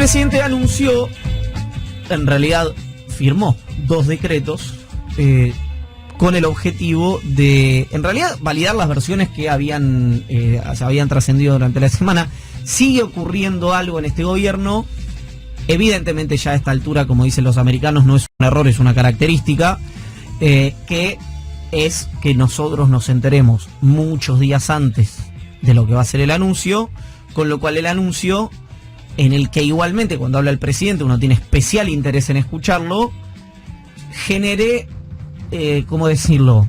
presidente anunció, en realidad firmó 2 decretos con el objetivo de, en realidad, validar las versiones que se habían trascendido durante la semana. Sigue ocurriendo algo en este gobierno. Evidentemente ya a esta altura, como dicen los americanos, no es un error, es una característica, que es que nosotros nos enteremos muchos días antes de lo que va a ser el anuncio, con lo cual el anuncio, en el que igualmente cuando habla el presidente uno tiene especial interés en escucharlo, genere, ¿cómo decirlo?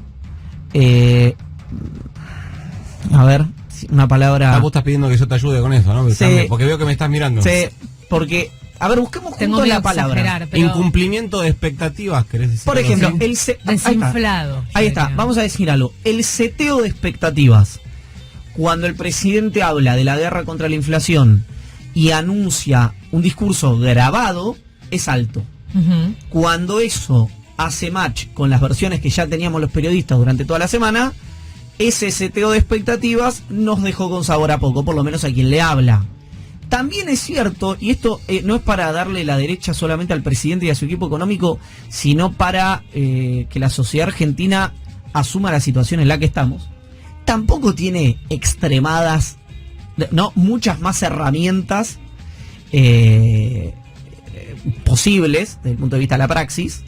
A ver, una palabra... Vos estás pidiendo que yo te ayude con eso, ¿no? Sí. Porque veo que me estás mirando. Sí, porque... A ver, busquemos juntos la palabra. Pero... Incumplimiento de expectativas, ¿querés decir? Por ejemplo, desinflado. Ahí está, vamos a decir algo. El seteo de expectativas. Cuando el presidente habla de la guerra contra la inflación y anuncia un discurso grabado, es alto. Cuando eso hace match con las versiones que ya teníamos los periodistas durante toda la semana, ese seteo de expectativas nos dejó con sabor a poco, por lo menos a quien le habla. También es cierto, y esto no es para darle la derecha solamente al presidente y a su equipo económico, sino para que la sociedad argentina asuma la situación en la que estamos. Tampoco tiene extremadas, no, muchas más herramientas posibles desde el punto de vista de la praxis,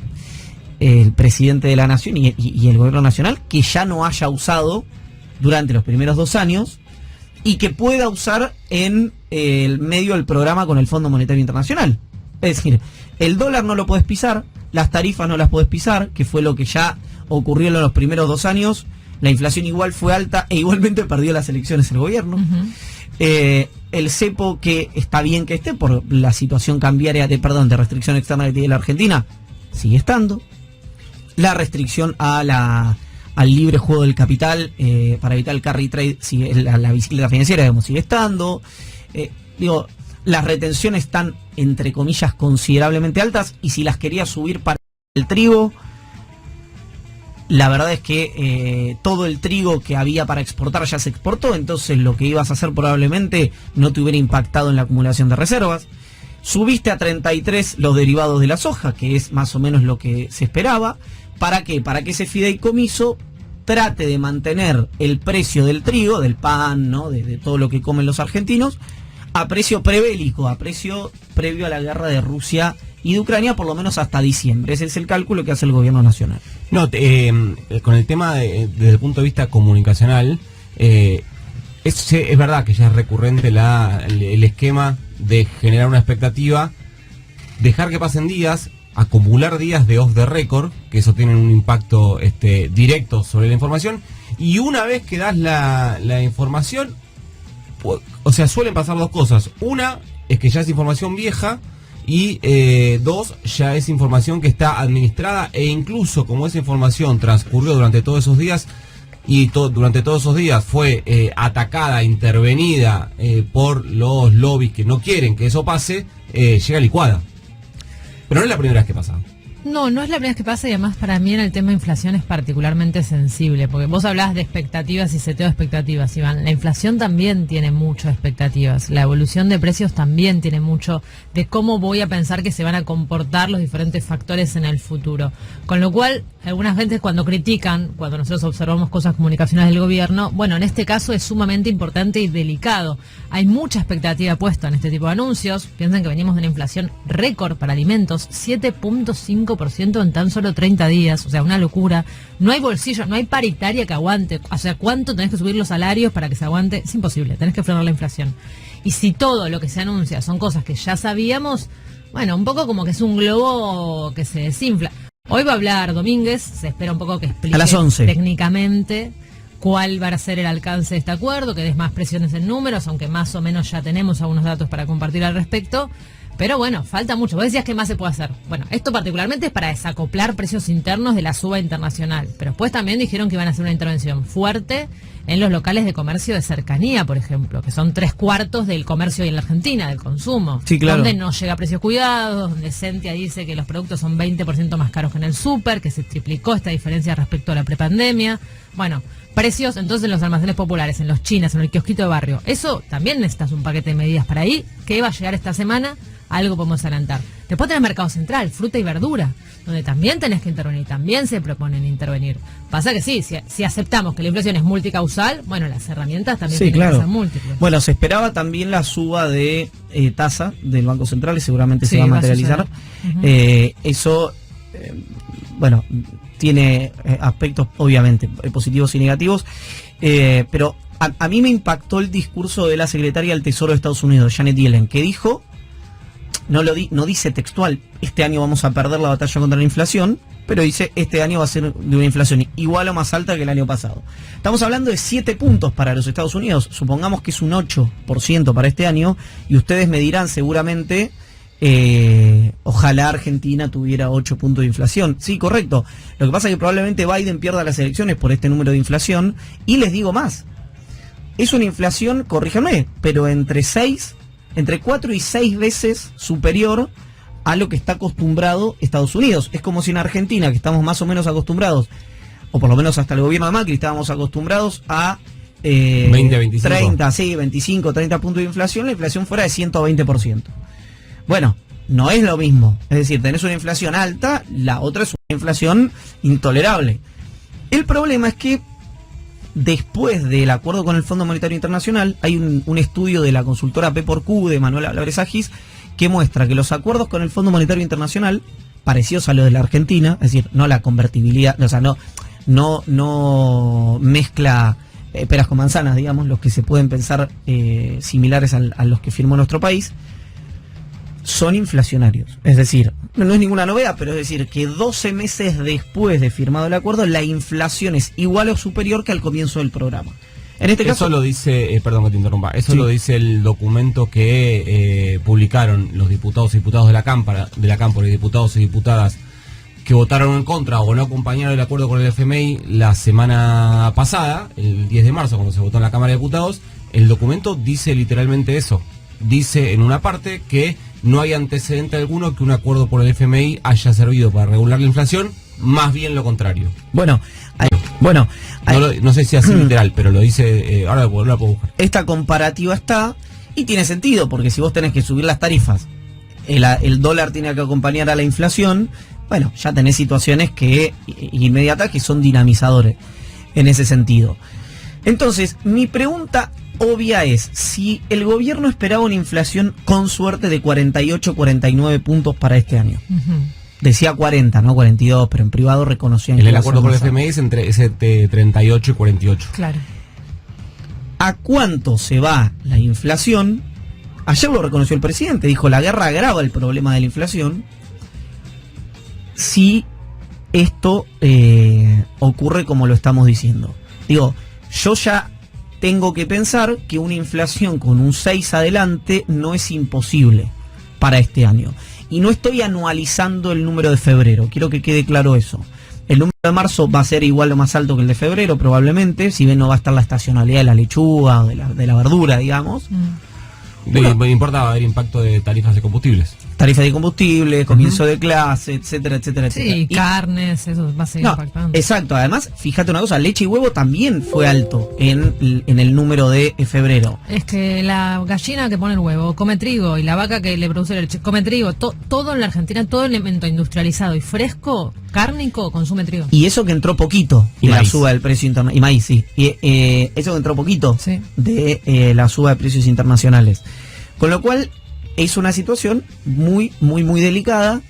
el presidente de la nación y el gobierno nacional, que ya no haya usado durante los primeros 2 años y que pueda usar en el medio del programa con el Fondo Monetario Internacional. Es decir, el dólar no lo puedes pisar, las tarifas no las puedes pisar, que fue lo que ya ocurrió en los primeros 2 años. La inflación igual fue alta e igualmente perdió las elecciones el gobierno. El cepo, que está bien que esté por la situación cambiaria de restricción externa que tiene la Argentina, sigue estando. La restricción al libre juego del capital para evitar el carry trade, la bicicleta financiera, digamos, sigue estando. Las retenciones están, entre comillas, considerablemente altas, y si las quería subir para el trigo, la verdad es que todo el trigo que había para exportar ya se exportó, entonces lo que ibas a hacer probablemente no te hubiera impactado en la acumulación de reservas. Subiste a 33 los derivados de la soja, que es más o menos lo que se esperaba. ¿Para qué? Para que ese fideicomiso trate de mantener el precio del trigo, del pan, ¿no? de todo lo que comen los argentinos, a precio prebélico, a precio previo a la guerra de Rusia y de Ucrania, por lo menos hasta diciembre. Ese es el cálculo que hace el gobierno nacional. No, con el tema desde el punto de vista comunicacional, es verdad que ya es recurrente el esquema de generar una expectativa, dejar que pasen días, acumular días de off the record, que eso tiene un impacto directo sobre la información, y una vez que das la información, o sea, suelen pasar 2 cosas. Una es que ya es información vieja, y 2, ya es información que está administrada, e incluso como esa información transcurrió durante todos esos días, y durante todos esos días fue atacada, intervenida por los lobbies que no quieren que eso pase, llega licuada. Pero no es la primera vez que pasa. No es la primera vez que pasa, y además para mí en el tema de inflación es particularmente sensible, porque vos hablás de expectativas y seteo de expectativas, Iván. La inflación también tiene muchas expectativas, la evolución de precios también tiene mucho de cómo voy a pensar que se van a comportar los diferentes factores en el futuro. Con lo cual, algunas veces cuando critican, cuando nosotros observamos cosas comunicacionales del gobierno, bueno, en este caso es sumamente importante y delicado. Hay mucha expectativa puesta en este tipo de anuncios. Piensen que venimos de una inflación récord para alimentos, 7.5% en tan solo 30 días, o sea, una locura. No hay bolsillo, no hay paritaria que aguante. O sea, ¿cuánto tenés que subir los salarios para que se aguante? Es imposible, tenés que frenar la inflación. Y si todo lo que se anuncia son cosas que ya sabíamos, bueno, un poco como que es un globo que se desinfla. Hoy va a hablar Domínguez, se espera un poco que explique a las 11 técnicamente cuál va a ser el alcance de este acuerdo, que des más presiones en números, aunque más o menos ya tenemos algunos datos para compartir al respecto. Pero bueno, falta mucho. Vos decías que más se puede hacer. Bueno, esto particularmente es para desacoplar precios internos de la suba internacional. Pero después también dijeron que iban a hacer una intervención fuerte en los locales de comercio de cercanía, por ejemplo, que son 3/4 del comercio en la Argentina, del consumo. Sí, claro. Donde no llega a precios cuidados, donde Sentia dice que los productos son 20% más caros que en el súper, que se triplicó esta diferencia respecto a la prepandemia. Bueno, precios entonces en los almacenes populares, en los chinas, en el kiosquito de barrio. Eso también necesitas un paquete de medidas para ahí, que va a llegar esta semana, algo podemos adelantar. Después tenés Mercado Central, fruta y verdura, donde también tenés que intervenir, también se proponen intervenir. Pasa que sí, si aceptamos que la inflación es multicausal, bueno, las herramientas también tienen que ser múltiples. Bueno, se esperaba también la suba de tasa del Banco Central y seguramente se va a materializar. Eso, bueno, tiene aspectos obviamente positivos y negativos, pero a mí me impactó el discurso de la secretaria del Tesoro de Estados Unidos, Janet Yellen, que dijo, no dice textual, este año vamos a perder la batalla contra la inflación, pero dice, este año va a ser de una inflación igual o más alta que el año pasado. Estamos hablando de 7 puntos para los Estados Unidos, supongamos que es un 8% para este año, y ustedes me dirán seguramente, ojalá Argentina tuviera 8 puntos de inflación. Sí, correcto. Lo que pasa es que probablemente Biden pierda las elecciones por este número de inflación, y les digo más, es una inflación, corríjanme, pero entre 4 y 6 veces superior a lo que está acostumbrado Estados Unidos. Es como si en Argentina, que estamos más o menos acostumbrados, o por lo menos hasta el gobierno de Macri, estábamos acostumbrados a 20, 25. 30, sí, 25, 30 puntos de inflación, la inflación fuera de 120%. Bueno, no es lo mismo. Es decir, tenés una inflación alta, la otra es una inflación intolerable. El problema es que después del acuerdo con el Fondo Monetario Internacional, hay un estudio de la consultora P4Q de Manuel Abrezagis que muestra que los acuerdos con el Fondo Monetario Internacional, parecidos a los de la Argentina, es decir, no la convertibilidad, o sea, no mezcla peras con manzanas, digamos, los que se pueden pensar similares a los que firmó nuestro país, son inflacionarios. Es decir, no es ninguna novedad, pero es decir, que 12 meses después de firmado el acuerdo, la inflación es igual o superior que al comienzo del programa. En este caso, eso lo dice, perdón que te interrumpa, eso sí, lo dice el documento que publicaron los diputados y diputadas de la Cámpora y diputados y diputadas que votaron en contra o no acompañaron el acuerdo con el FMI la semana pasada, el 10 de marzo, cuando se votó en la Cámara de Diputados. El documento dice literalmente eso. Dice en una parte que no hay antecedente alguno que un acuerdo por el FMI haya servido para regular la inflación, más bien lo contrario. No sé si así literal, pero lo dice, ahora lo puedo buscar. Esta comparativa está, y tiene sentido, porque si vos tenés que subir las tarifas, el dólar tiene que acompañar a la inflación, bueno, ya tenés situaciones que inmediatas que son dinamizadores en ese sentido. Entonces, mi pregunta obvia es, si el gobierno esperaba una inflación con suerte de 48, 49 puntos para este año. Decía 40, no 42, pero en privado reconocían que el acuerdo con el FMI es entre ese 38 y 48. Claro. ¿A cuánto se va la inflación? Ayer lo reconoció el presidente, dijo, la guerra agrava el problema de la inflación. Si esto ocurre como lo estamos diciendo. Digo, yo ya tengo que pensar que una inflación con un 6 adelante no es imposible para este año. Y no estoy anualizando el número de febrero, quiero que quede claro eso. El número de marzo va a ser igual o más alto que el de febrero probablemente, si bien no va a estar la estacionalidad de la lechuga o de la verdura, digamos. Me importa el impacto de tarifas de combustibles. Tarifa de combustible, comienzo de clase, etcétera, etcétera, sí, etcétera. Y carnes, eso va a seguir impactando. Exacto, además, fíjate una cosa, leche y huevo también fue alto en el número de febrero. Es que la gallina que pone el huevo come trigo y la vaca que le produce leche come trigo. Todo en la Argentina, todo elemento industrializado y fresco, cárnico, consume trigo. Y eso que entró poquito y de maíz. La suba del precio internacional. Y maíz, sí. Y eso que entró poquito sí, de la suba de precios internacionales. Con lo cual, es una situación muy, muy, muy delicada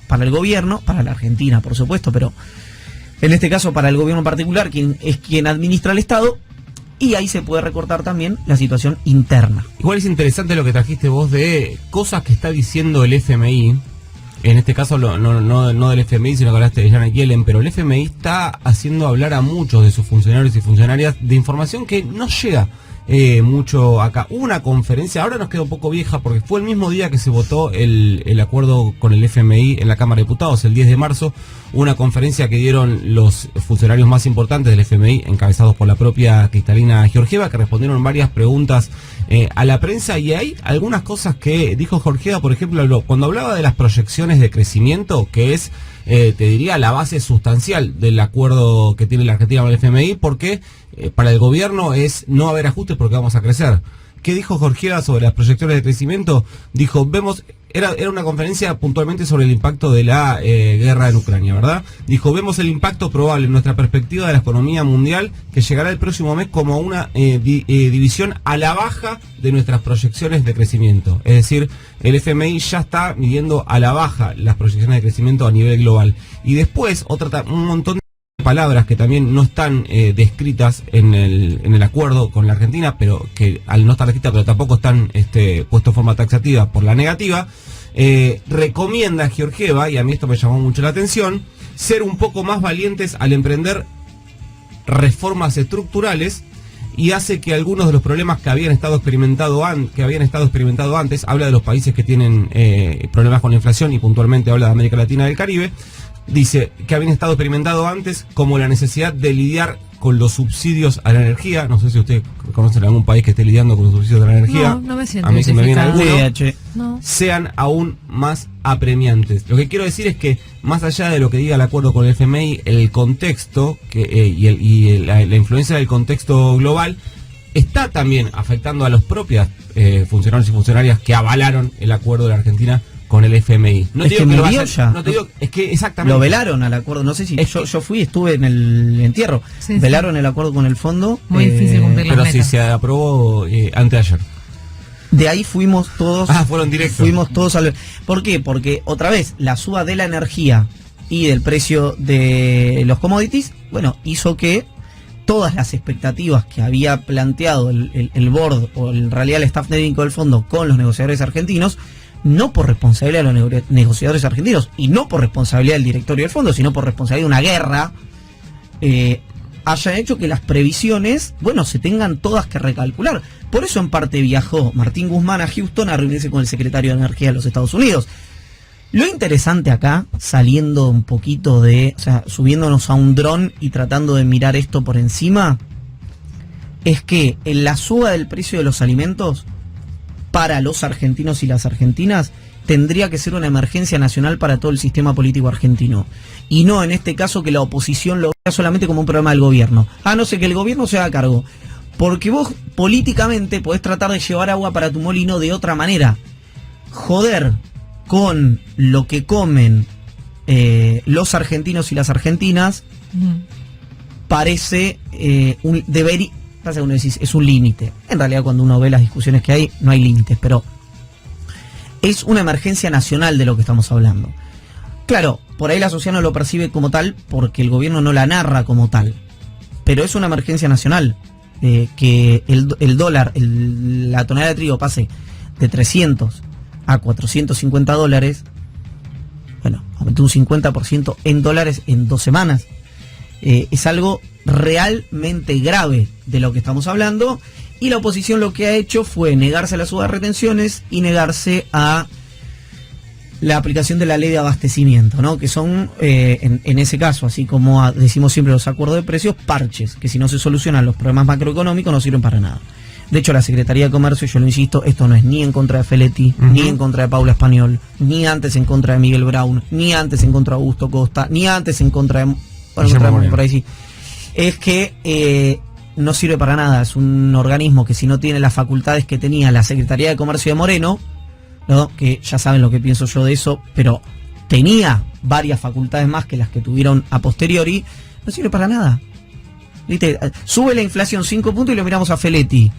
para el gobierno, para la Argentina, por supuesto, pero en este caso para el gobierno en particular, quien administra el Estado, y ahí se puede recortar también la situación interna. Igual es interesante lo que trajiste vos de cosas que está diciendo el FMI. En este caso no del FMI, sino que hablaste de Janet Yellen, pero el FMI está haciendo hablar a muchos de sus funcionarios y funcionarias de información que no llega mucho acá. Hubo una conferencia, ahora nos queda un poco vieja porque fue el mismo día que se votó el acuerdo con el FMI en la Cámara de Diputados, el 10 de marzo, una conferencia que dieron los funcionarios más importantes del FMI, encabezados por la propia Kristalina Georgieva, que respondieron varias preguntas a la prensa, y hay algunas cosas que dijo Georgieva, por ejemplo, cuando hablaba de las proyecciones de crecimiento, que es, te diría, la base sustancial del acuerdo que tiene la Argentina con el FMI, porque para el gobierno es no haber ajustes porque vamos a crecer. ¿Qué dijo Georgieva sobre las proyecciones de crecimiento? Dijo, era una conferencia puntualmente sobre el impacto de la guerra en Ucrania, ¿verdad? Dijo, vemos el impacto probable en nuestra perspectiva de la economía mundial, que llegará el próximo mes como una división a la baja de nuestras proyecciones de crecimiento. Es decir, el FMI ya está midiendo a la baja las proyecciones de crecimiento a nivel global. Y después, un montón de palabras que también no están descritas en el acuerdo con la Argentina, pero que al no estar descritas, pero tampoco están puestos en forma taxativa por la negativa, recomienda a Georgieva, y a mí esto me llamó mucho la atención, ser un poco más valientes al emprender reformas estructurales, y hace que algunos de los problemas que habían estado experimentado antes, habla de los países que tienen problemas con la inflación, y puntualmente habla de América Latina y del Caribe. Dice que habían estado experimentado antes, como la necesidad de lidiar con los subsidios a la energía. No sé si ustedes conocen algún país que esté lidiando con los subsidios a la energía. No me siento a mí se me viene alguno. No. Sean aún más apremiantes. Lo que quiero decir es que, más allá de lo que diga el acuerdo con el FMI, el contexto la influencia del contexto global está también afectando a los propios funcionarios y funcionarias que avalaron el acuerdo de la Argentina con el FMI. No es te digo que que lo murió vaya, ya. no te digo, es que exactamente. Lo velaron al acuerdo, no sé si yo fui, estuve en el entierro. Sí, velaron el acuerdo con el fondo. Muy difícil cumplir las Pero si metas. se aprobó anteayer. De ahí fuimos todos. Fueron directos. Fuimos todos al. ¿Por qué? Porque otra vez la suba de la energía y del precio de los commodities, bueno, hizo que todas las expectativas que había planteado el board, o en realidad el staff técnico del fondo, con los negociadores argentinos, no por responsabilidad de los negociadores argentinos y no por responsabilidad del directorio del fondo, sino por responsabilidad de una guerra, haya hecho que las previsiones, bueno, se tengan todas que recalcular. Por eso en parte viajó Martín Guzmán a Houston a reunirse con el secretario de Energía de los Estados Unidos. Lo interesante acá, saliendo un poquito subiéndonos a un dron y tratando de mirar esto por encima, es que en la suba del precio de los alimentos, para los argentinos y las argentinas, tendría que ser una emergencia nacional para todo el sistema político argentino. Y no en este caso que la oposición lo vea solamente como un problema del gobierno. No sé, que el gobierno se haga cargo. Porque vos políticamente podés tratar de llevar agua para tu molino de otra manera. Joder con lo que comen los argentinos y las argentinas parece un deber. Pasa que uno decís, es un límite. En realidad, cuando uno ve las discusiones que hay, no hay límites, pero es una emergencia nacional de lo que estamos hablando. Claro, por ahí la sociedad no lo percibe como tal porque el gobierno no la narra como tal, pero es una emergencia nacional. Que el dólar, la tonelada de trigo pase de 300 a 450 dólares, bueno, aumentó un 50% en dólares en 2 semanas. Es algo realmente grave de lo que estamos hablando, y la oposición lo que ha hecho fue negarse a la suba de retenciones y negarse a la aplicación de la ley de abastecimiento, ¿no? Que son, en ese caso, así como decimos siempre los acuerdos de precios, parches, que si no se solucionan los problemas macroeconómicos no sirven para nada. De hecho, la Secretaría de Comercio, yo lo insisto, esto no es ni en contra de Feletti, ni en contra de Paula Español, ni antes en contra de Miguel Brown, ni antes en contra de Augusto Costa, ni antes en contra de... Bueno, por ahí sí. Es que no sirve para nada. Es un organismo que, si no tiene las facultades que tenía la Secretaría de Comercio de Moreno, ¿no? Que ya saben lo que pienso yo de eso, pero tenía varias facultades más que las que tuvieron a posteriori, no sirve para nada. ¿Viste? Sube la inflación 5 puntos y lo miramos a Feletti.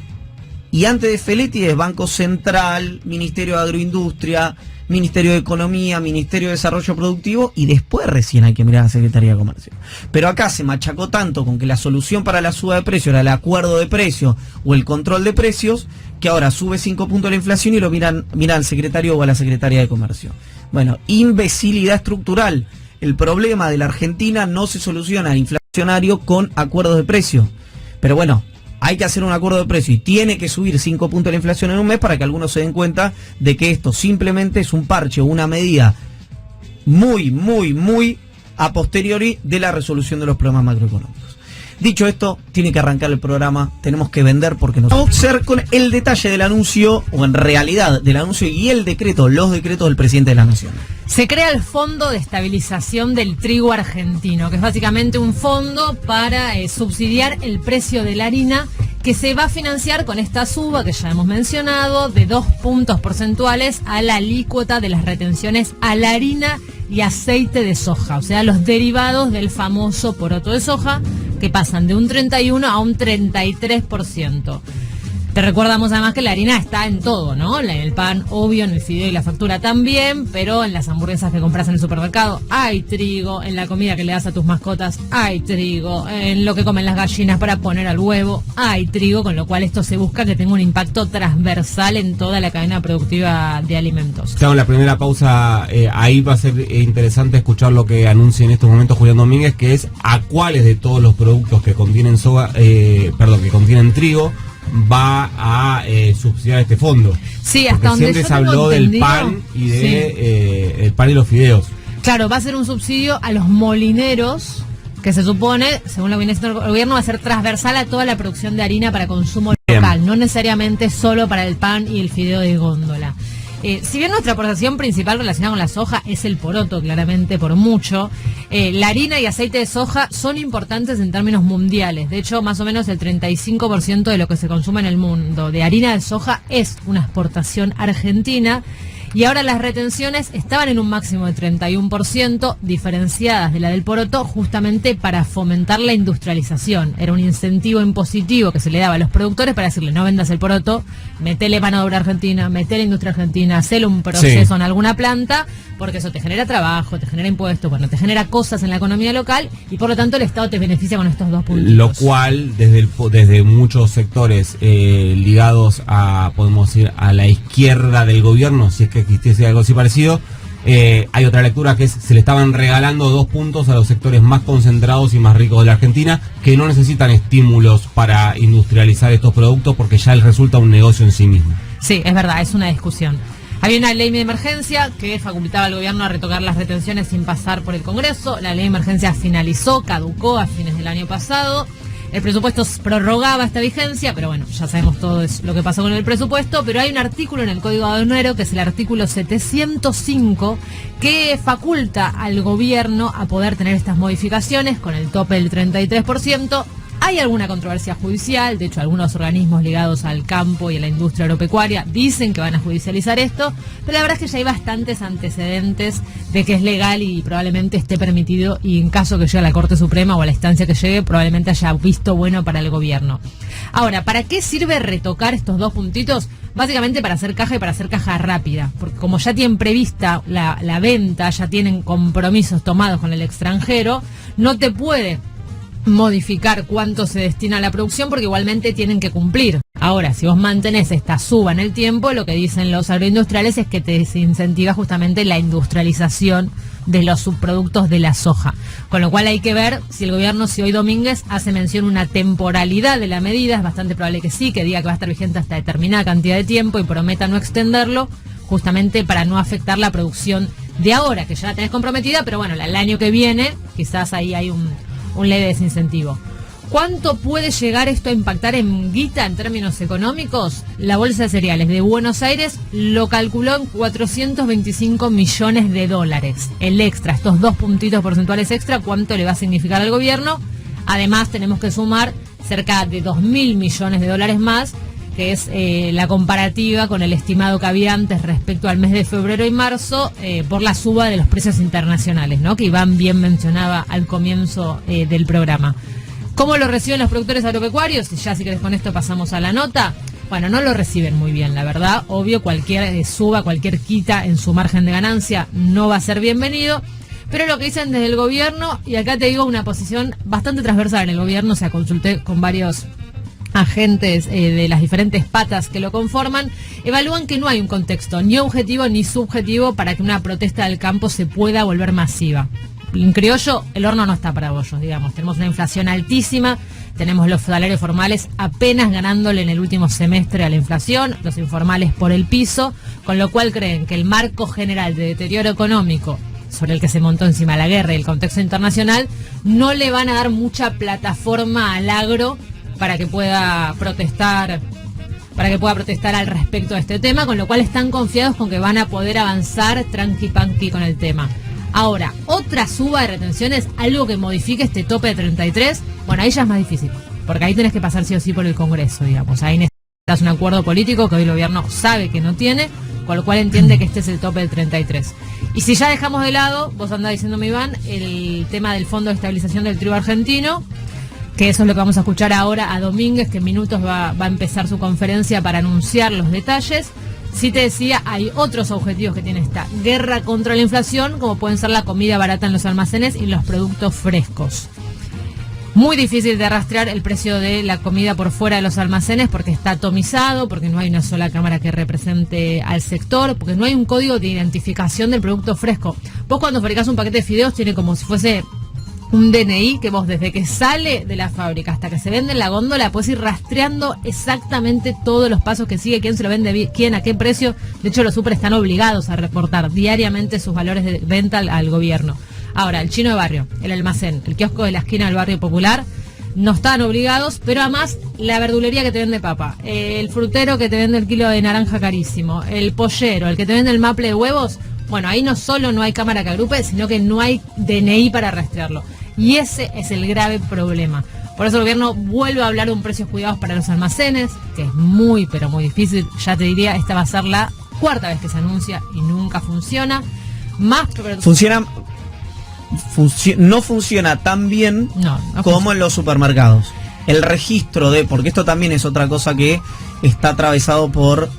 Y antes de Feletti es Banco Central, Ministerio de Agroindustria, Ministerio de Economía, Ministerio de Desarrollo Productivo, y después recién hay que mirar a la Secretaría de Comercio. Pero acá se machacó tanto con que la solución para la suba de precios era el acuerdo de precios o el control de precios, que ahora sube 5 puntos la inflación y lo miran al secretario o a la Secretaría de Comercio. Bueno, imbecilidad estructural. El problema de la Argentina no se soluciona al inflacionario con acuerdos de precios. Pero bueno, hay que hacer un acuerdo de precio y tiene que subir 5 puntos la inflación en un mes para que algunos se den cuenta de que esto simplemente es un parche o una medida muy a posteriori de la resolución de los problemas macroeconómicos. Dicho esto, tiene que arrancar el programa, tenemos que vender porque nos vamos a hacer con el detalle del anuncio, o en realidad del anuncio y el decreto, los decretos del presidente de la Nación. Se crea el Fondo de Estabilización del Trigo Argentino, que es básicamente un fondo para subsidiar el precio de la harina, que se va a financiar con esta suba que ya hemos mencionado de 2 puntos porcentuales a la alícuota de las retenciones a la harina y aceite de soja, o sea, los derivados del famoso poroto de soja, que pasan de un 31 a un 33%. Te recordamos además que la harina está en todo, ¿no? En el pan, obvio, en el fideo y la factura también, pero en las hamburguesas que compras en el supermercado hay trigo, en la comida que le das a tus mascotas hay trigo, en lo que comen las gallinas para poner al huevo hay trigo, con lo cual esto se busca que tenga un impacto transversal en toda la cadena productiva de alimentos. Claro, en la primera pausa, ahí va a ser interesante escuchar lo que anuncia en estos momentos Julián Domínguez, que es a cuáles de todos los productos que contienen que contienen trigo va a subsidiar este fondo. Sí, hasta porque donde siempre yo se habló del pan y el pan y los fideos. Claro, va a ser un subsidio a los molineros, que se supone, según lo que viene diciendo el gobierno, va a ser transversal a toda la producción de harina para consumo local, no necesariamente solo para el pan y el fideo de góndola. Si bien nuestra aportación principal relacionada con la soja es el poroto, claramente por mucho, la harina y aceite de soja son importantes en términos mundiales. De hecho, más o menos el 35% de lo que se consume en el mundo de harina de soja es una exportación argentina. Y ahora las retenciones estaban en un máximo de 31%, diferenciadas de la del poroto, justamente para fomentar la industrialización. Era un incentivo impositivo que se le daba a los productores para decirle: no vendas el poroto, metele mano de obra argentina, metele industria argentina, hacele un proceso en alguna planta, porque eso te genera trabajo, te genera impuestos, bueno, te genera cosas en la economía local y por lo tanto el Estado te beneficia con estos 2 puntos. Lo cual, desde muchos sectores ligados a, podemos decir, a la izquierda del gobierno, si es que existiese algo así parecido, hay otra lectura que es: se le estaban regalando 2 puntos a los sectores más concentrados y más ricos de la Argentina, que no necesitan estímulos para industrializar estos productos porque ya les resulta un negocio en sí mismo. Sí, es verdad, es una discusión. Había una ley de emergencia que facultaba al gobierno a retocar las retenciones sin pasar por el Congreso. La ley de emergencia finalizó, caducó a fines del año pasado. El presupuesto prorrogaba esta vigencia, pero bueno, ya sabemos todo lo que pasó con el presupuesto, pero hay un artículo en el Código Aduanero, que es el artículo 705, que faculta al gobierno a poder tener estas modificaciones con el tope del 33%. Hay alguna controversia judicial, de hecho algunos organismos ligados al campo y a la industria agropecuaria dicen que van a judicializar esto, pero la verdad es que ya hay bastantes antecedentes de que es legal y probablemente esté permitido, y en caso que llegue a la Corte Suprema o a la instancia que llegue, probablemente haya visto bueno para el gobierno. Ahora, ¿para qué sirve retocar estos 2 puntitos? Básicamente para hacer caja y para hacer caja rápida, porque como ya tienen prevista la venta, ya tienen compromisos tomados con el extranjero, no te puede modificar cuánto se destina a la producción porque igualmente tienen que cumplir. Ahora, si vos mantenés esta suba en el tiempo, lo que dicen los agroindustriales es que te desincentiva justamente la industrialización de los subproductos de la soja. Con lo cual hay que ver si el gobierno, si hoy Domínguez hace mención a una temporalidad de la medida, es bastante probable que sí, que diga que va a estar vigente hasta determinada cantidad de tiempo y prometa no extenderlo, justamente para no afectar la producción de ahora, que ya la tenés comprometida, pero bueno, el año que viene quizás ahí hay un leve desincentivo. ¿Cuánto puede llegar esto a impactar en guita en términos económicos? La Bolsa de Cereales de Buenos Aires lo calculó en 425 millones de dólares. El extra, estos 2 puntitos porcentuales extra, ¿cuánto le va a significar al gobierno? Además tenemos que sumar cerca de 2.000 millones de dólares más, que es la comparativa con el estimado que había antes respecto al mes de febrero y marzo, por la suba de los precios internacionales, ¿no? Que Iván bien mencionaba al comienzo del programa. ¿Cómo lo reciben los productores agropecuarios? Y ya si querés con esto pasamos a la nota. Bueno, no lo reciben muy bien, la verdad. Obvio, cualquier suba, cualquier quita en su margen de ganancia no va a ser bienvenido. Pero lo que dicen desde el gobierno, y acá te digo una posición bastante transversal en el gobierno, o sea, consulté con varios agentes de las diferentes patas que lo conforman, evalúan que no hay un contexto ni objetivo ni subjetivo para que una protesta del campo se pueda volver masiva. En criollo, el horno no está para bollos, digamos. Tenemos una inflación altísima, tenemos los salarios formales apenas ganándole en el último semestre a la inflación, los informales por el piso, con lo cual creen que el marco general de deterioro económico sobre el que se montó encima la guerra y el contexto internacional, no le van a dar mucha plataforma al agro para que pueda protestar al respecto de este tema, con lo cual están confiados con que van a poder avanzar tranqui-panqui con el tema. Ahora, otra suba de retenciones, algo que modifique este tope de 33, bueno, ahí ya es más difícil, porque ahí tenés que pasar sí o sí por el Congreso, digamos. Ahí necesitas un acuerdo político que hoy el gobierno sabe que no tiene, con lo cual entiende que este es el tope del 33. Y si ya dejamos de lado, vos andás diciéndome, Iván, el tema del Fondo de Estabilización del Trigo Argentino, que eso es lo que vamos a escuchar ahora a Domínguez, que en minutos va a empezar su conferencia para anunciar los detalles. Sí te decía, hay otros objetivos que tiene esta guerra contra la inflación, como pueden ser la comida barata en los almacenes y los productos frescos. Muy difícil de rastrear el precio de la comida por fuera de los almacenes porque está atomizado, porque no hay una sola cámara que represente al sector, porque no hay un código de identificación del producto fresco. Vos cuando fabricás un paquete de fideos tiene como si fuese un DNI que vos desde que sale de la fábrica hasta que se vende en la góndola podés ir rastreando exactamente todos los pasos que sigue, quién se lo vende, quién, a qué precio. De hecho, los súper están obligados a reportar diariamente sus valores de venta al gobierno. Ahora, el chino de barrio, el almacén, el kiosco de la esquina del barrio popular no están obligados, pero además la verdulería que te vende papa, el frutero que te vende el kilo de naranja carísimo, el pollero, el que te vende el maple de huevos, bueno, ahí no solo no hay cámara que agrupe, sino que no hay DNI para rastrearlo. Y ese es el grave problema. Por eso el gobierno vuelve a hablar de un precios cuidados para los almacenes, que es muy, pero muy difícil. Ya te diría, esta va a ser la cuarta vez que se anuncia y nunca funciona. No funciona tan bien como en los supermercados. El registro porque esto también es otra cosa que está atravesado por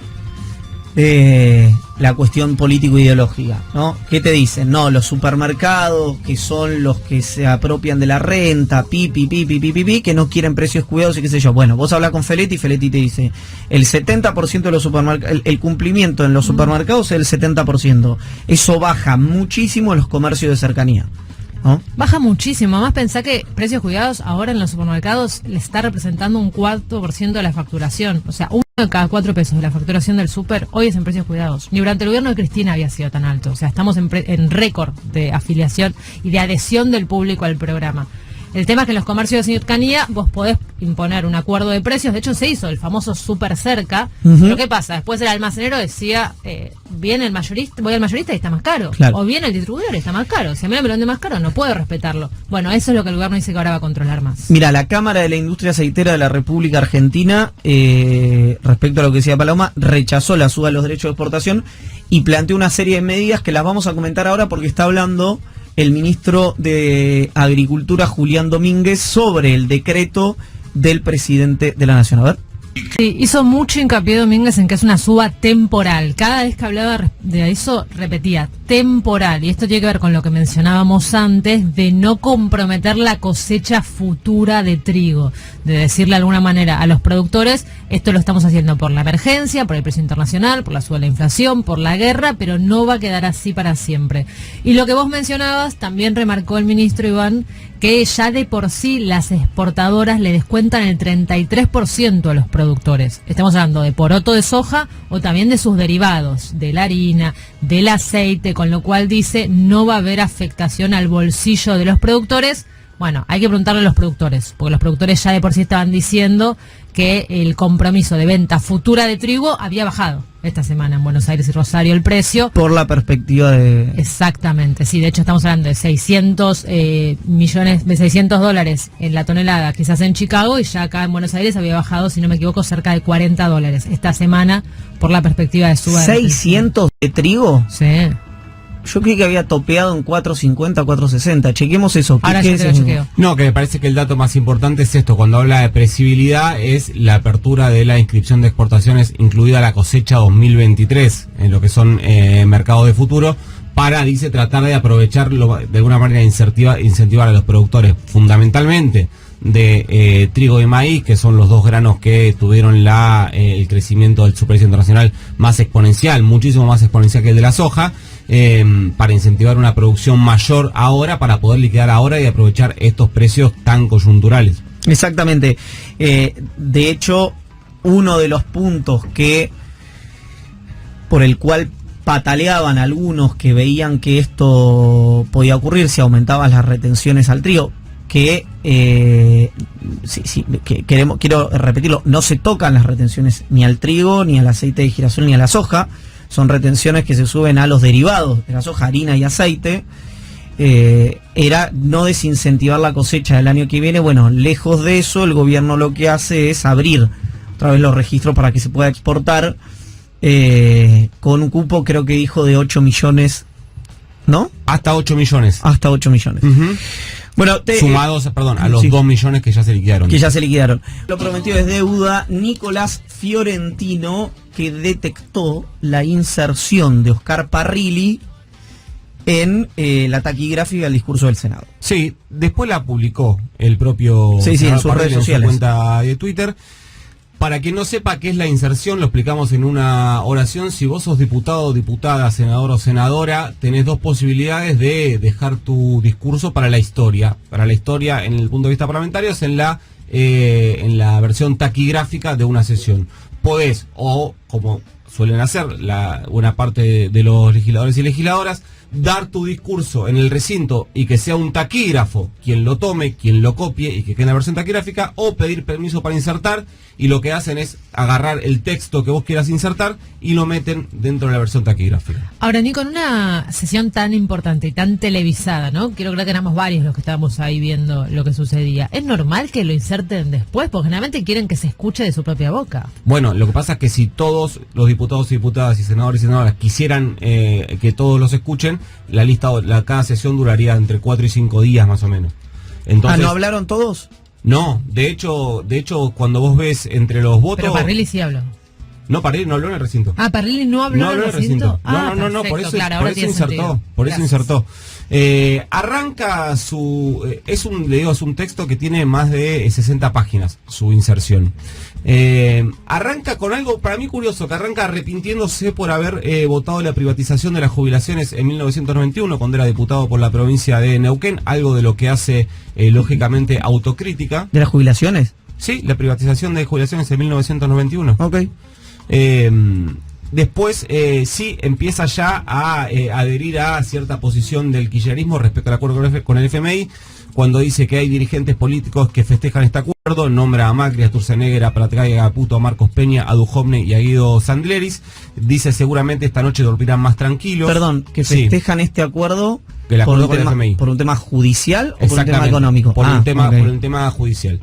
la cuestión político-ideológica, ¿no? ¿Qué te dicen? No, los supermercados, que son los que se apropian de la renta, que no quieren precios cuidados y qué sé yo. Bueno, vos hablas con Feletti y Feletti te dice, el 70% de los supermercados, el cumplimiento en los supermercados es el 70%. Eso baja muchísimo en los comercios de cercanía, ¿no? Baja muchísimo. Además, pensá que precios cuidados ahora en los supermercados le está representando un 4% de la facturación. O sea, uno de cada 4 pesos de la facturación del súper hoy es en precios cuidados. Ni durante el gobierno de Cristina había sido tan alto. O sea, estamos en récord de afiliación y de adhesión del público al programa. El tema es que en los comercios de cercanía vos podés imponer un acuerdo de precios. De hecho, se hizo el famoso súper cerca. Pero ¿qué pasa? Después el almacenero decía, viene el mayorista, voy al mayorista y está más caro. Claro. O viene el distribuidor y está más caro. Si a mí me lo vende más caro, no puedo respetarlo. Bueno, eso es lo que el gobierno dice que ahora va a controlar más. Mira, la Cámara de la Industria Aceitera de la República Argentina, respecto a lo que decía Paloma, rechazó la suba de los derechos de exportación y planteó una serie de medidas que las vamos a comentar ahora porque está hablando el ministro de Agricultura, Julián Domínguez, sobre el decreto del presidente de la Nación. A ver. Sí, hizo mucho hincapié Domínguez en que es una suba temporal. Cada vez que hablaba de eso repetía, temporal. Y esto tiene que ver con lo que mencionábamos antes, de no comprometer la cosecha futura de trigo. De decirle de alguna manera a los productores, esto lo estamos haciendo por la emergencia, por el precio internacional, por la suba de la inflación, por la guerra, pero no va a quedar así para siempre. Y lo que vos mencionabas, también remarcó el ministro Iván, que ya de por sí las exportadoras le descuentan el 33% a los productores. Estamos hablando de poroto de soja o también de sus derivados, de la harina, del aceite, con lo cual dice no va a haber afectación al bolsillo de los productores. Bueno, hay que preguntarle a los productores, porque los productores ya de por sí estaban diciendo que el compromiso de venta futura de trigo había bajado esta semana en Buenos Aires y Rosario el precio. Por la perspectiva de... Exactamente, sí, de hecho estamos hablando de 600 millones, de $600 en la tonelada, quizás en Chicago, y ya acá en Buenos Aires había bajado, si no me equivoco, cerca de $40 esta semana por la perspectiva de suba. ¿600 de trigo? Sí. Yo creí que había topeado en 4.50, 4.60. Chequemos eso. Ahora yo te lo chequeo. No, que me parece que el dato más importante es esto. Cuando habla de previsibilidad, es la apertura de la inscripción de exportaciones, incluida la cosecha 2023, en lo que son mercados de futuro, para, dice, tratar de aprovecharlo, de alguna manera incentivar a los productores, fundamentalmente de trigo y maíz, que son los dos granos que tuvieron el crecimiento del su precio internacional más exponencial, muchísimo más exponencial que el de la soja, para incentivar una producción mayor ahora, para poder liquidar ahora y aprovechar estos precios tan coyunturales. Exactamente. De hecho, uno de los puntos por el cual pataleaban algunos que veían que esto podía ocurrir si aumentaban las retenciones al trigo, que quiero repetirlo, no se tocan las retenciones ni al trigo, ni al aceite de girasol, ni a la soja. Son retenciones que se suben a los derivados de la soja, harina y aceite. Era no desincentivar la cosecha del año que viene. Bueno, lejos de eso, el gobierno lo que hace es abrir otra vez los registros para que se pueda exportar, con un cupo, creo que dijo, de 8 millones, ¿no? Hasta 8 millones. Hasta 8 millones. Bueno, sumados, a los 2 millones que ya se liquidaron. Lo prometido es deuda. Nicolás Fiorentino, que detectó la inserción de Oscar Parrilli en la taquigráfica del discurso del Senado. Sí, después la publicó el propio en sus redes sociales, en su cuenta de Twitter. Para quien no sepa qué es la inserción, lo explicamos en una oración. Si vos sos diputado o diputada, senador o senadora, tenés dos posibilidades de dejar tu discurso para la historia. Para la historia, en el punto de vista parlamentario, es en la versión taquigráfica de una sesión. Podés, o como suelen hacer la buena parte de los legisladores y legisladoras, dar tu discurso en el recinto y que sea un taquígrafo quien lo tome, quien lo copie y que quede en la versión taquigráfica, o pedir permiso para insertar, y lo que hacen es agarrar el texto que vos quieras insertar y lo meten dentro de la versión taquigráfica. Ahora, Nico, en una sesión tan importante y tan televisada, ¿no? Quiero creer que éramos varios los que estábamos ahí viendo lo que sucedía. ¿Es normal que lo inserten después? Porque generalmente quieren que se escuche de su propia boca. Bueno, lo que pasa es que si todos los diputados y diputadas y senadores y senadoras quisieran que todos los escuchen, cada sesión duraría entre 4 y 5 días más o menos. Entonces, ¿no hablaron todos? No, de hecho, cuando vos ves entre los votos... Pero Parrilli sí habló. No, Parrilli no habló en el recinto. Ah, Parrilli no habló en el recinto. No, por eso, claro, por eso insertó. Arranca es un texto que tiene más de 60 páginas, su inserción. Arranca con algo para mí curioso, que arranca arrepintiéndose por haber votado la privatización de las jubilaciones en 1991, cuando era diputado por la provincia de Neuquén, algo de lo que hace, lógicamente, autocrítica. ¿De las jubilaciones? Sí, la privatización de jubilaciones en 1991. Ok. Después sí empieza ya a adherir a cierta posición del kirchnerismo respecto al acuerdo con el FMI, cuando dice que hay dirigentes políticos que festejan este acuerdo, nombra a Macri, a Sturzenegger, a Pratgay, a Caputo, a Marcos Peña, a Duhovne y a Guido Sandleris. Dice seguramente esta noche dormirán más tranquilos. Perdón, que festejan este acuerdo, con el FMI. ¿Por un tema judicial o por un tema económico? Por un tema judicial.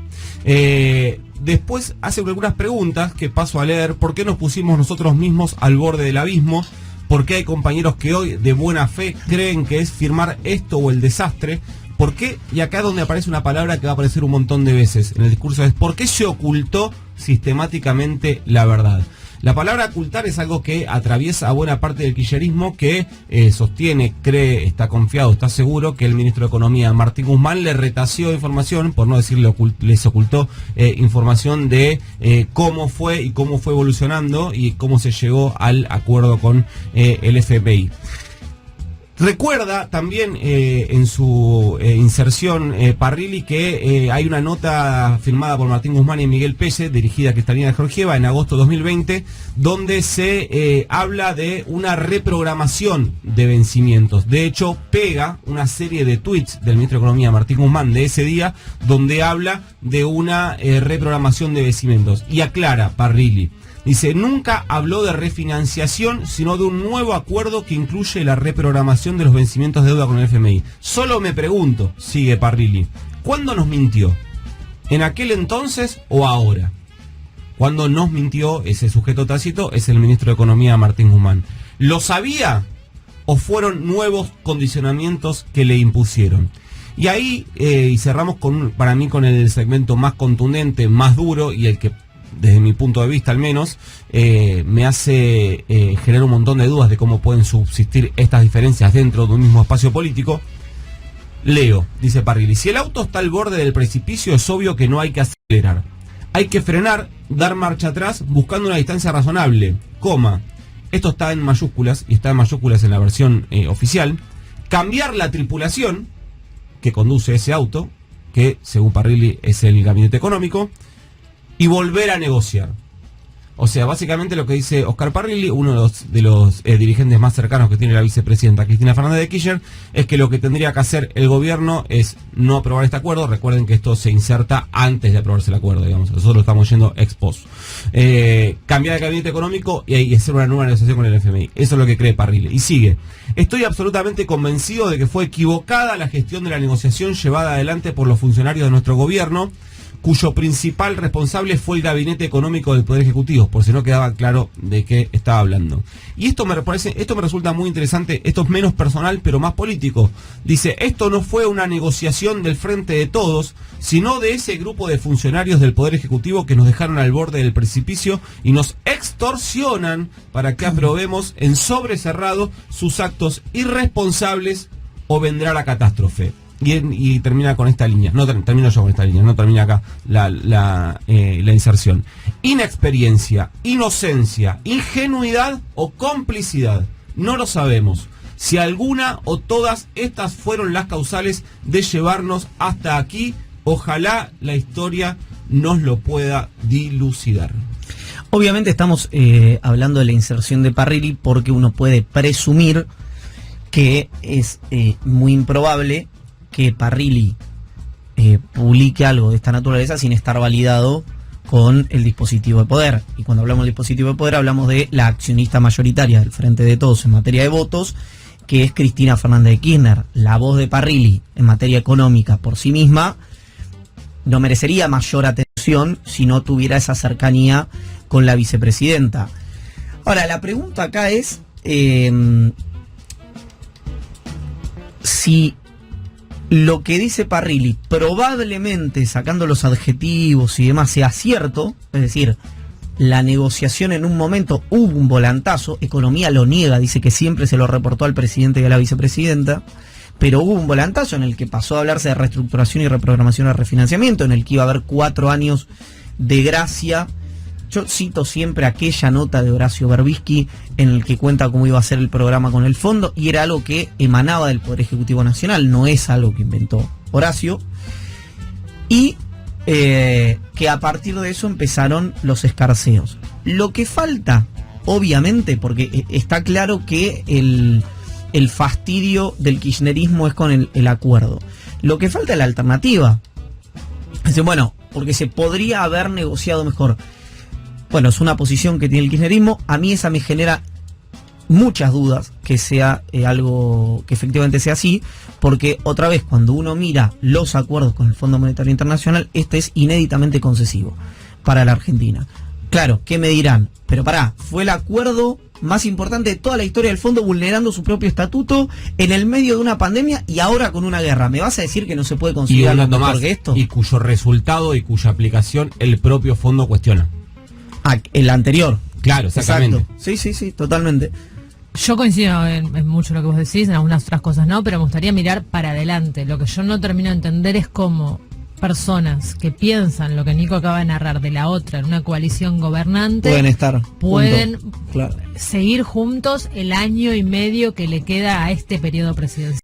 Después hace algunas preguntas que paso a leer. ¿Por qué nos pusimos nosotros mismos al borde del abismo? ¿Por qué hay compañeros que hoy de buena fe creen que es firmar esto o el desastre? ¿Por qué? Y acá donde aparece una palabra que va a aparecer un montón de veces en el discurso es ¿por qué se ocultó sistemáticamente la verdad? La palabra ocultar es algo que atraviesa a buena parte del kirchnerismo, que sostiene, cree, está confiado, está seguro que el ministro de Economía, Martín Guzmán, le retació información, por no decirle les ocultó información de cómo fue y cómo fue evolucionando y cómo se llegó al acuerdo con el FMI. Recuerda también en su inserción Parrilli que hay una nota firmada por Martín Guzmán y Miguel Pelle, dirigida a Cristalina Georgieva en agosto de 2020, donde se habla de una reprogramación de vencimientos. De hecho, pega una serie de tweets del ministro de Economía Martín Guzmán de ese día, donde habla de una reprogramación de vencimientos. Y aclara Parrilli. Dice, nunca habló de refinanciación, sino de un nuevo acuerdo que incluye la reprogramación de los vencimientos de deuda con el FMI. Solo me pregunto, sigue Parrilli, ¿cuándo nos mintió? ¿En aquel entonces o ahora? Cuando nos mintió ese sujeto tácito es el ministro de Economía Martín Guzmán. ¿Lo sabía o fueron nuevos condicionamientos que le impusieron? Y ahí, y cerramos para mí con el segmento más contundente, más duro y el que desde mi punto de vista al menos, me hace generar un montón de dudas de cómo pueden subsistir estas diferencias dentro de un mismo espacio político. Leo, dice Parrilli, si el auto está al borde del precipicio es obvio que no hay que acelerar. Hay que frenar, dar marcha atrás buscando una distancia razonable, esto está en mayúsculas, y está en mayúsculas en la versión oficial, cambiar la tripulación que conduce ese auto, que según Parrilli es el gabinete económico, y volver a negociar. O sea, básicamente lo que dice Oscar Parrilli, uno de los dirigentes más cercanos que tiene la vicepresidenta Cristina Fernández de Kirchner, es que lo que tendría que hacer el gobierno es no aprobar este acuerdo. Recuerden que esto se inserta antes de aprobarse el acuerdo, digamos. Nosotros lo estamos yendo ex post. Cambiar el gabinete económico y hacer una nueva negociación con el FMI. Eso es lo que cree Parrilli. Y sigue. Estoy absolutamente convencido de que fue equivocada la gestión de la negociación llevada adelante por los funcionarios de nuestro gobierno, cuyo principal responsable fue el gabinete económico del Poder Ejecutivo, por si no quedaba claro de qué estaba hablando. Y esto me resulta muy interesante, esto es menos personal, pero más político. Dice, esto no fue una negociación del Frente de Todos, sino de ese grupo de funcionarios del Poder Ejecutivo que nos dejaron al borde del precipicio y nos extorsionan para que aprobemos en sobrecerrado sus actos irresponsables o vendrá la catástrofe. Y termina con esta línea, no termino yo con esta línea, no termina acá la inserción. Inexperiencia, inocencia, ingenuidad o complicidad, no lo sabemos. Si alguna o todas estas fueron las causales de llevarnos hasta aquí, ojalá la historia nos lo pueda dilucidar. Obviamente estamos hablando de la inserción de Parrilli porque uno puede presumir que es muy improbable que Parrilli publique algo de esta naturaleza sin estar validado con el dispositivo de poder. Y cuando hablamos del dispositivo de poder hablamos de la accionista mayoritaria del Frente de Todos en materia de votos, que es Cristina Fernández de Kirchner. La voz de Parrilli en materia económica por sí misma no merecería mayor atención si no tuviera esa cercanía con la vicepresidenta. Ahora, la pregunta acá es si lo que dice Parrilli, probablemente sacando los adjetivos y demás, sea cierto, es decir, la negociación en un momento hubo un volantazo, Economía lo niega, dice que siempre se lo reportó al presidente y a la vicepresidenta, pero hubo un volantazo en el que pasó a hablarse de reestructuración y reprogramación de refinanciamiento, en el que iba a haber 4 años de gracia. Yo cito siempre aquella nota de Horacio Berbisky en el que cuenta cómo iba a ser el programa con el fondo, y era algo que emanaba del Poder Ejecutivo Nacional, no es algo que inventó Horacio, y que a partir de eso empezaron los escarceos. Lo que falta, obviamente, porque está claro que el fastidio del kirchnerismo es con el acuerdo, lo que falta es la alternativa. Dice, bueno, porque se podría haber negociado mejor. Bueno, es una posición que tiene el kirchnerismo. A mí esa me genera muchas dudas que sea algo que efectivamente sea así, porque otra vez cuando uno mira los acuerdos con el Fondo Monetario Internacional, este es inéditamente concesivo para la Argentina. Claro, ¿qué me dirán? Pero pará, fue el acuerdo más importante de toda la historia del fondo, vulnerando su propio estatuto en el medio de una pandemia y ahora con una guerra. ¿Me vas a decir que no se puede conseguir algo mejor que esto? Y cuyo resultado y cuya aplicación el propio fondo cuestiona. El anterior. Claro, exactamente. Exacto. Sí, totalmente. Yo coincido en mucho lo que vos decís, en algunas otras cosas no, pero me gustaría mirar para adelante. Lo que yo no termino de entender es cómo personas que piensan lo que Nico acaba de narrar de la otra en una coalición gobernante pueden claro, seguir juntos el año y medio que le queda a este periodo presidencial.